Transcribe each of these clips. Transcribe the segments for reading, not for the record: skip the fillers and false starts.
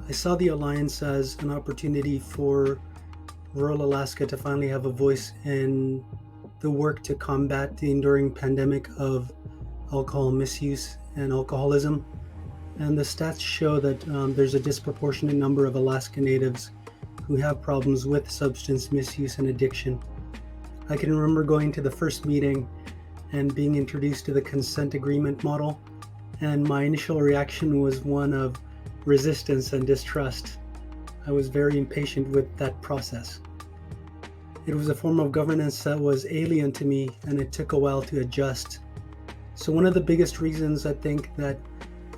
I saw the Alliance as an opportunity for rural Alaska to finally have a voice in the work to combat the enduring pandemic of alcohol misuse and alcoholism. And the stats show that there's a disproportionate number of Alaska Natives who have problems with substance misuse and addiction. I can remember going to the first meeting and being introduced to the consent agreement model, and my initial reaction was one of resistance and distrust. I was very impatient with that process. It was a form of governance that was alien to me, and it took a while to adjust. So one of the biggest reasons I think that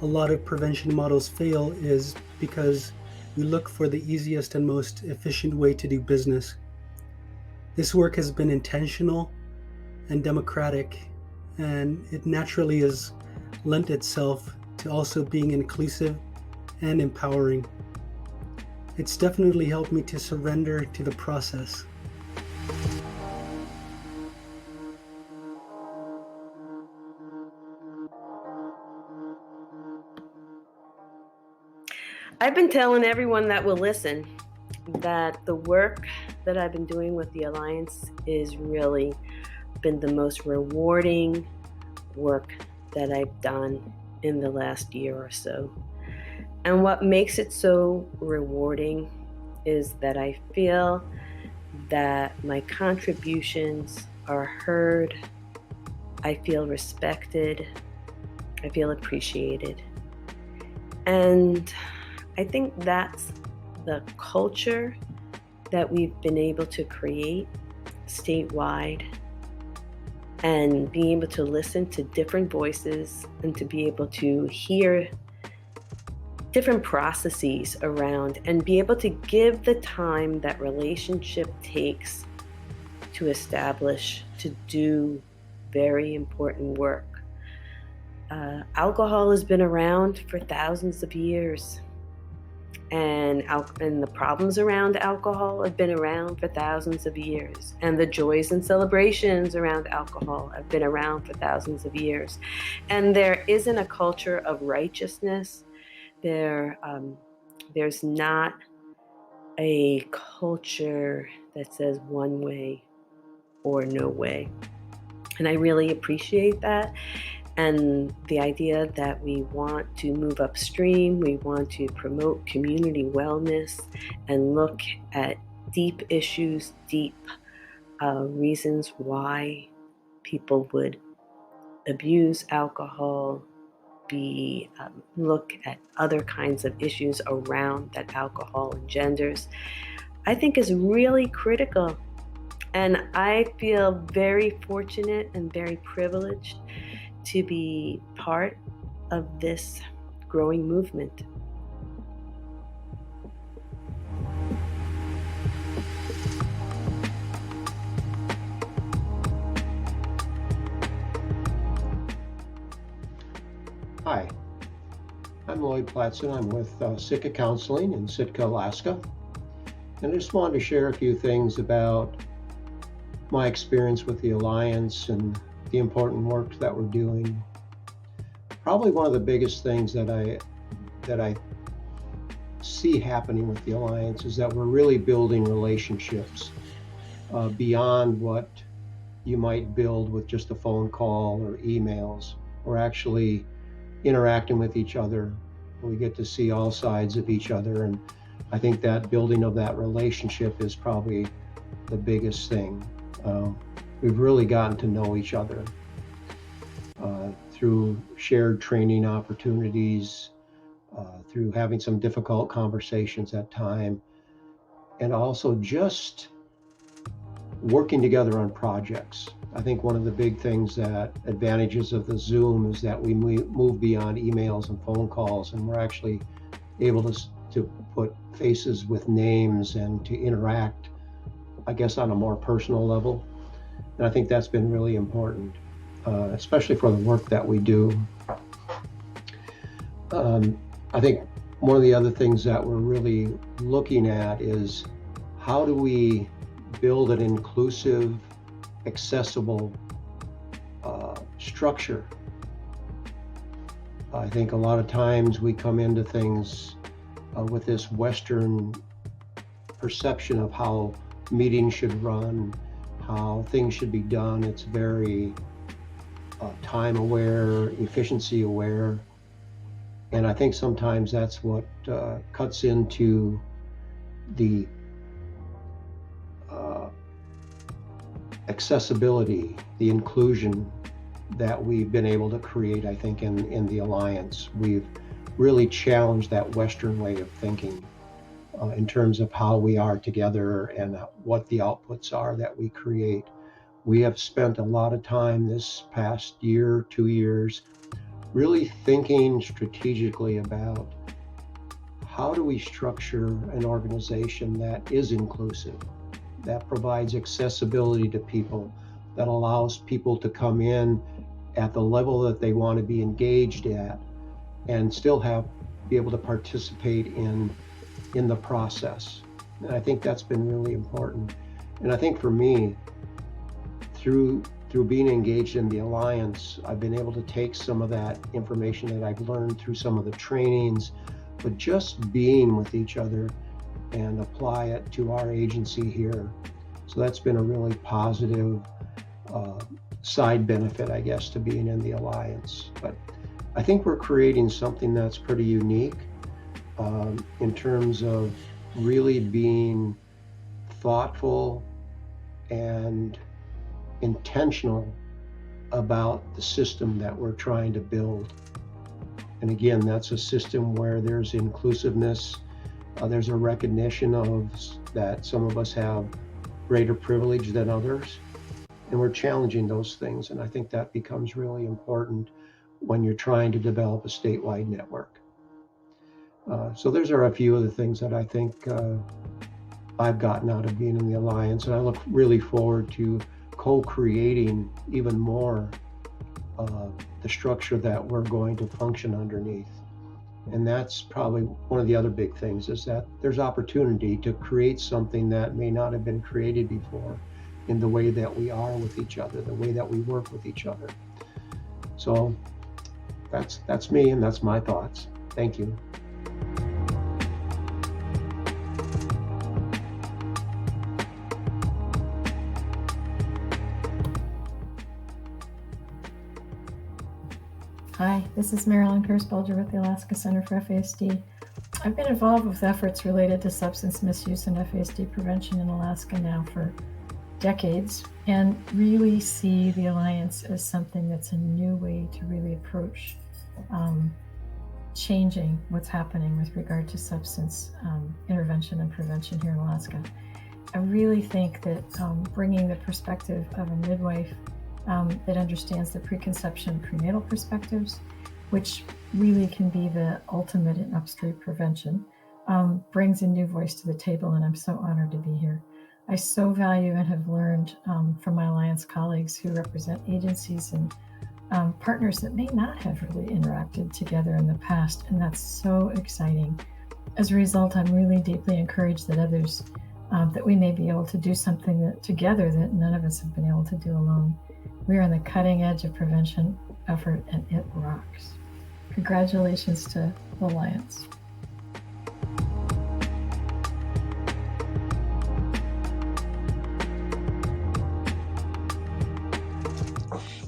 a lot of prevention models fail is because we look for the easiest and most efficient way to do business. This work has been intentional and democratic, and it naturally has lent itself to also being inclusive and empowering. It's definitely helped me to surrender to the process. I've been telling everyone that will listen that the work that I've been doing with the Alliance is really been the most rewarding work that I've done in the last year or so. And what makes it so rewarding is that I feel that my contributions are heard, I feel respected, I feel appreciated. And I think that's the culture that we've been able to create statewide, and being able to listen to different voices and to be able to hear different processes around and be able to give the time that relationship takes to establish, to do very important work. Alcohol has been around for thousands of years, and the problems around alcohol have been around for thousands of years, and the joys and celebrations around alcohol have been around for thousands of years. And there isn't a culture of righteousness. There's not a culture that says one way or no way. And I really appreciate that. And the idea that we want to move upstream, we want to promote community wellness and look at deep issues, deep reasons why people would abuse alcohol, look at other kinds of issues around that alcohol engenders, I think is really critical. And I feel very fortunate and very privileged to be part of this growing movement. Hi, I'm Lloyd Platson. I'm with Sitka Counseling in Sitka, Alaska. And I just wanted to share a few things about my experience with the Alliance and the important work that we're doing. Probably one of the biggest things that I see happening with the Alliance is that we're really building relationships beyond what you might build with just a phone call or emails. We're actually interacting with each other. We get to see all sides of each other, and I think that building of that relationship is probably the biggest thing. We've really gotten to know each other through shared training opportunities, through having some difficult conversations at time, and also just working together on projects. I think one of the big things that advantages of the Zoom is that we move beyond emails and phone calls, and we're actually able to put faces with names and to interact, I guess, on a more personal level. And I think that's been really important, especially for the work that we do. I think one of the other things that we're really looking at is how do we build an inclusive, accessible structure. I think a lot of times we come into things with this Western perception of how meetings should run, how things should be done. It's very time aware, efficiency aware. And I think sometimes that's what cuts into the accessibility, the inclusion that we've been able to create, I think, in the Alliance. We've really challenged that Western way of thinking in terms of how we are together and what the outputs are that we create. We have spent a lot of time this past year, 2 years, really thinking strategically about how do we structure an organization that is inclusive, that provides accessibility to people, that allows people to come in at the level that they want to be engaged at and still be able to participate in the process. And I think that's been really important. And I think for me, through being engaged in the Alliance, I've been able to take some of that information that I've learned through some of the trainings, but just being with each other and apply it to our agency here. So that's been a really positive side benefit, I guess, to being in the Alliance. But I think we're creating something that's pretty unique in terms of really being thoughtful and intentional about the system that we're trying to build. And again, that's a system where there's inclusiveness, there's a recognition of that some of us have greater privilege than others, and we're challenging those things. And I think that becomes really important when you're trying to develop a statewide network. So those are a few of the things that I think I've gotten out of being in the Alliance, and I look really forward to co-creating even more the structure that we're going to function underneath. And that's probably one of the other big things, is that there's opportunity to create something that may not have been created before in the way that we are with each other, the way that we work with each other. So that's me, and that's my thoughts. Thank you. Hi, this is Marilyn Pierce-Bulger with the Alaska Center for FASD. I've been involved with efforts related to substance misuse and FASD prevention in Alaska now for decades, and really see the Alliance as something that's a new way to really approach changing what's happening with regard to substance intervention and prevention here in Alaska. I really think that bringing the perspective of a midwife that understands the preconception prenatal perspectives, which really can be the ultimate in upstream prevention, brings a new voice to the table, and I'm so honored to be here. I so value and have learned from my Alliance colleagues who represent agencies and partners that may not have really interacted together in the past, and that's so exciting. As a result, I'm really deeply encouraged that others, that we may be able to do something together that none of us have been able to do alone. We're on the cutting edge of prevention effort, and it rocks. Congratulations to the Alliance.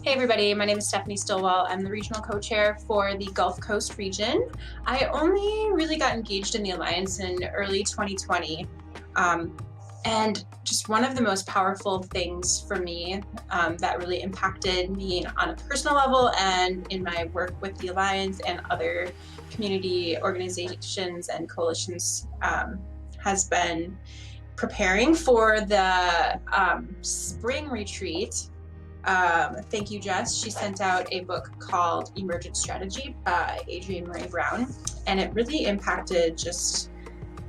Hey everybody, my name is Stephanie Stillwell. I'm the regional co-chair for the Gulf Coast region. I only really got engaged in the Alliance in early 2020. And just one of the most powerful things for me that really impacted me on a personal level and in my work with the Alliance and other community organizations and coalitions has been preparing for the spring retreat. Thank you, Jess. She sent out a book called Emergent Strategy by Adrienne Maree Brown, and it really impacted just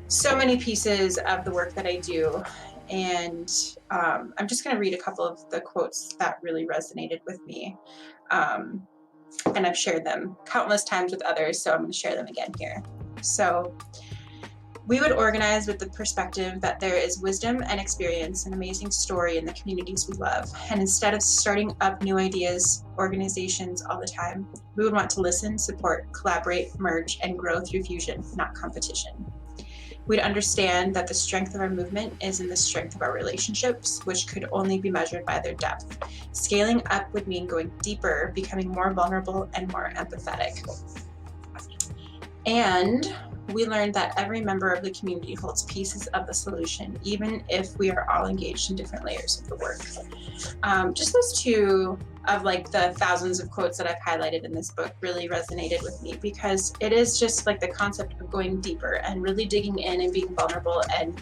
so many pieces of the work that I do. And I'm just going to read a couple of the quotes that really resonated with me. And I've shared them countless times with others, so I'm going to share them again here. So We would organize with the perspective that there is wisdom and experience and amazing story in the communities we love. And instead of starting up new ideas, organizations all the time, we would want to listen, support, collaborate, merge, and grow through fusion, not competition. We'd understand that the strength of our movement is in the strength of our relationships, which could only be measured by their depth. Scaling up would mean going deeper, becoming more vulnerable and more empathetic. And we learned that every member of the community holds pieces of the solution, even if we are all engaged in different layers of the work. Just those two of like the thousands of quotes that I've highlighted in this book really resonated with me, because it is just like the concept of going deeper and really digging in and being vulnerable and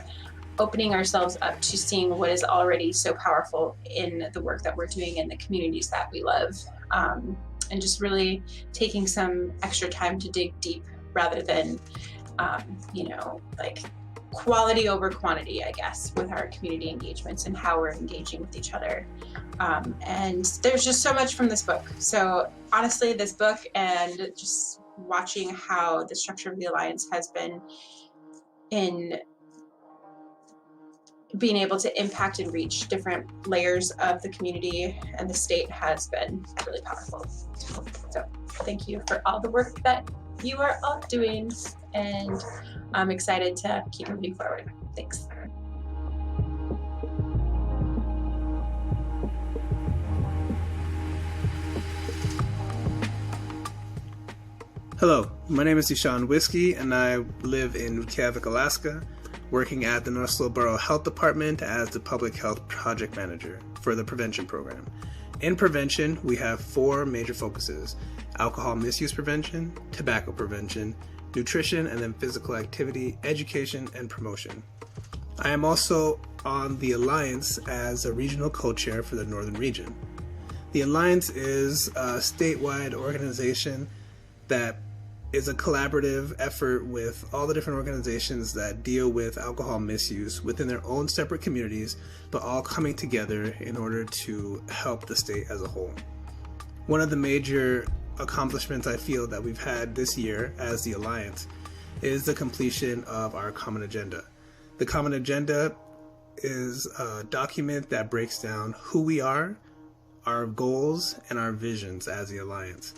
opening ourselves up to seeing what is already so powerful in the work that we're doing in the communities that we love. And just really taking some extra time to dig deep rather than, like quality over quantity, I guess, with our community engagements and how we're engaging with each other. And there's just so much from this book. So honestly, this book and just watching how the structure of the Alliance has been in being able to impact and reach different layers of the community and the state has been really powerful. So thank you for all the work that you are all doing, and I'm excited to keep moving forward. Thanks. Hello, my name is Deshawn Whiskey, and I live in Reykjavik, Alaska, working at the North Slope Borough Health Department as the Public Health Project Manager for the Prevention Program. In prevention, we have 4 major focuses: alcohol misuse prevention, tobacco prevention, nutrition, and then physical activity, education, and promotion. I am also on the Alliance as a regional co-chair for the Northern Region. The Alliance is a statewide organization that is a collaborative effort with all the different organizations that deal with alcohol misuse within their own separate communities, but all coming together in order to help the state as a whole. One of the major accomplishments I feel that we've had this year as the Alliance is the completion of our Common Agenda. The Common Agenda is a document that breaks down who we are, our goals, and our visions as the Alliance.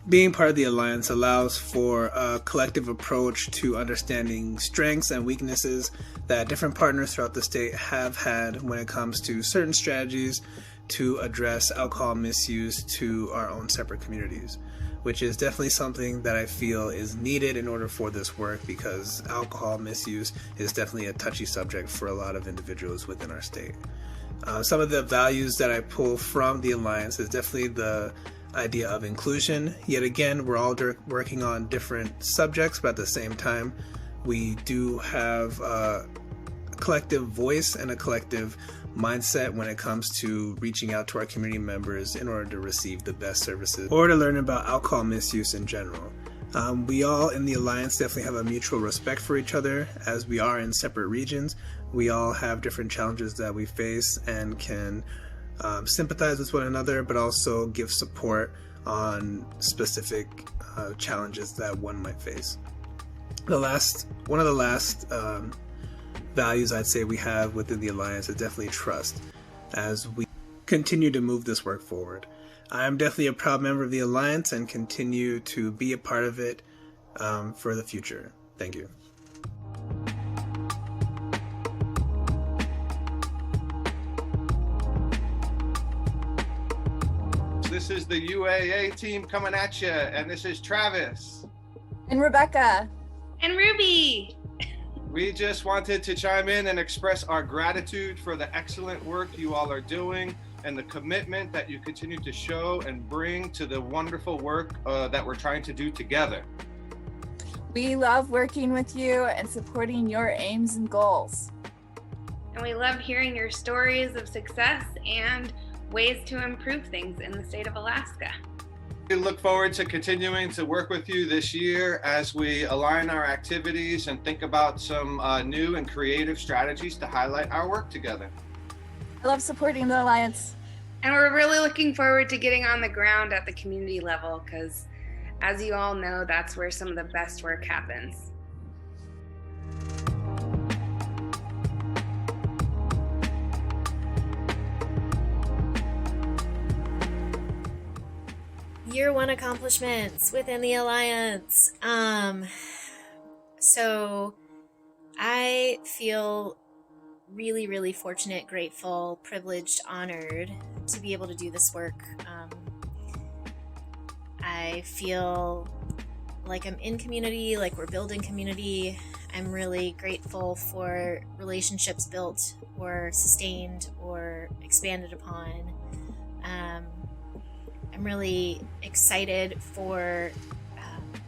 Being part of the Alliance allows for a collective approach to understanding strengths and weaknesses that different partners throughout the state have had when it comes to certain strategies to address alcohol misuse to our own separate communities, which is definitely something that I feel is needed in order for this work, because alcohol misuse is definitely a touchy subject for a lot of individuals within our state. Some of the values that I pull from the Alliance is definitely the idea of inclusion. Yet again, we're all working on different subjects, but at the same time, we do have a collective voice and a collective mindset when it comes to reaching out to our community members in order to receive the best services or to learn about alcohol misuse in general. We all in the Alliance definitely have a mutual respect for each other, as we are in separate regions. We all have different challenges that we face and can sympathize with one another, but also give support on specific challenges that one might face. One of the last values I'd say we have within the Alliance is definitely trust, as we continue to move this work forward. I am definitely a proud member of the Alliance and continue to be a part of it for the future. Thank you. This is the UAA team coming at you, and this is Travis. And Rebecca. And Ruby. We just wanted to chime in and express our gratitude for the excellent work you all are doing and the commitment that you continue to show and bring to the wonderful work that we're trying to do together. We love working with you and supporting your aims and goals. And we love hearing your stories of success and ways to improve things in the state of Alaska. We look forward to continuing to work with you this year as we align our activities and think about some new and creative strategies to highlight our work together. I love supporting the Alliance. And we're really looking forward to getting on the ground at the community level, because as you all know, that's where some of the best work happens. year one accomplishments within the Alliance. So I feel really, really fortunate, grateful, privileged, honored to be able to do this work. I feel like I'm in community, like we're building community. I'm really grateful for relationships built or sustained or expanded upon. I'm really excited for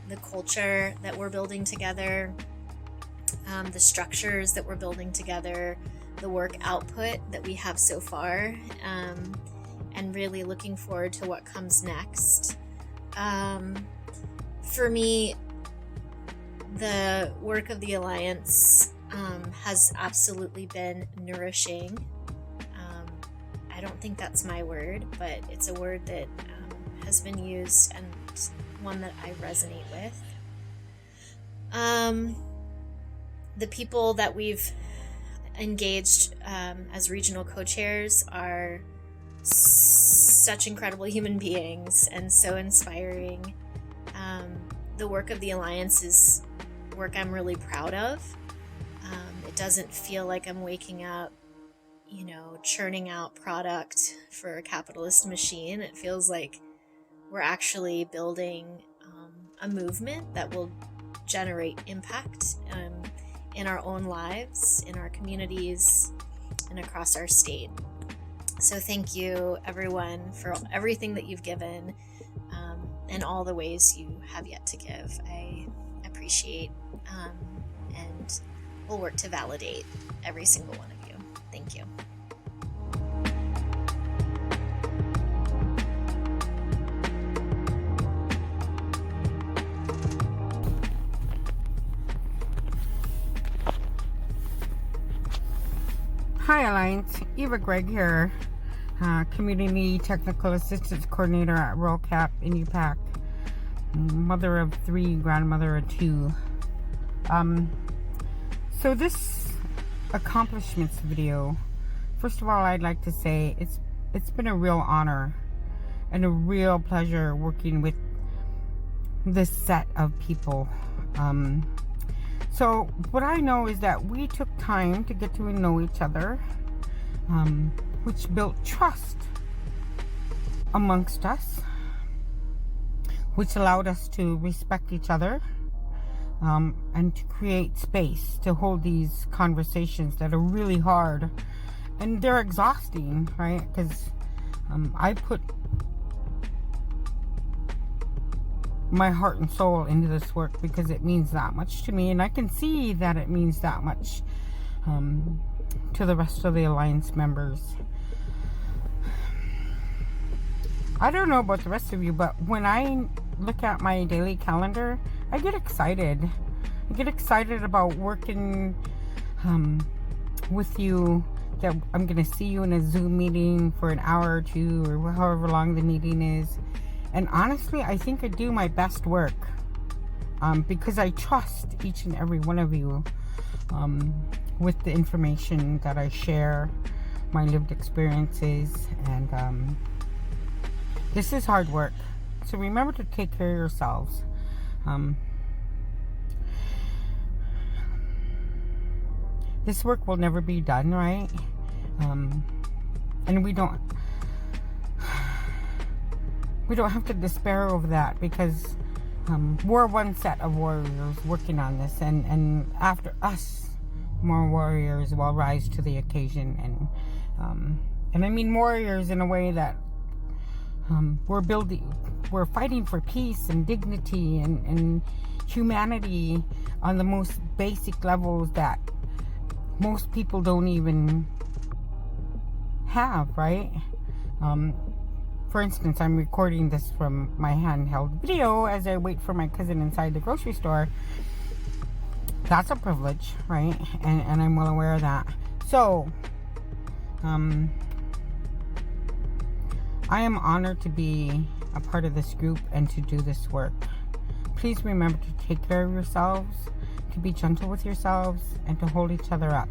the culture that we're building together, the structures that we're building together, the work output that we have so far, and really looking forward to what comes next. For me, the work of the Alliance has absolutely been nourishing. I don't think that's my word, but it's a word that has been used and one that I resonate with. The people that we've engaged as regional co-chairs are such incredible human beings and so inspiring. The work of the Alliance is work I'm really proud of. It doesn't feel like I'm waking up, churning out product for a capitalist machine. It feels like we're actually building a movement that will generate impact in our own lives, in our communities, and across our state. So thank you, everyone, for everything that you've given and all the ways you have yet to give. I appreciate and will work to validate every single one of you. Thank you. Hi Alliance, Eva Gregg here, Community Technical Assistance Coordinator at Rural Cap in UPAC, mother of 3, grandmother of 2. So this accomplishments video, first of all, I'd like to say it's been a real honor and a real pleasure working with this set of people. So what I know is that we took time to get to know each other, which built trust amongst us, which allowed us to respect each other, and to create space to hold these conversations that are really hard and they're exhausting, right? Because I put my heart and soul into this work because it means that much to me, and I can see that it means that much to the rest of the Alliance members. I don't know about the rest of you, but when I look at my daily calendar, I get excited. I get excited about working with you, that I'm going to see you in a Zoom meeting for an hour or 2 or however long the meeting is. And honestly, I think I do my best work because I trust each and every one of you with the information that I share, my lived experiences, and this is hard work. So remember to take care of yourselves. This work will never be done, right? And we don't have to despair over that, because we're one set of warriors working on this, and after us, more warriors will rise to the occasion. And I mean warriors in a way that we're fighting for peace and dignity and humanity on the most basic levels that most people don't even have, right? For instance, I'm recording this from my handheld video as I wait for my cousin inside the grocery store. That's a privilege, right? And I'm well aware of that. So, I am honored to be a part of this group and to do this work. Please remember to take care of yourselves, to be gentle with yourselves, and to hold each other up.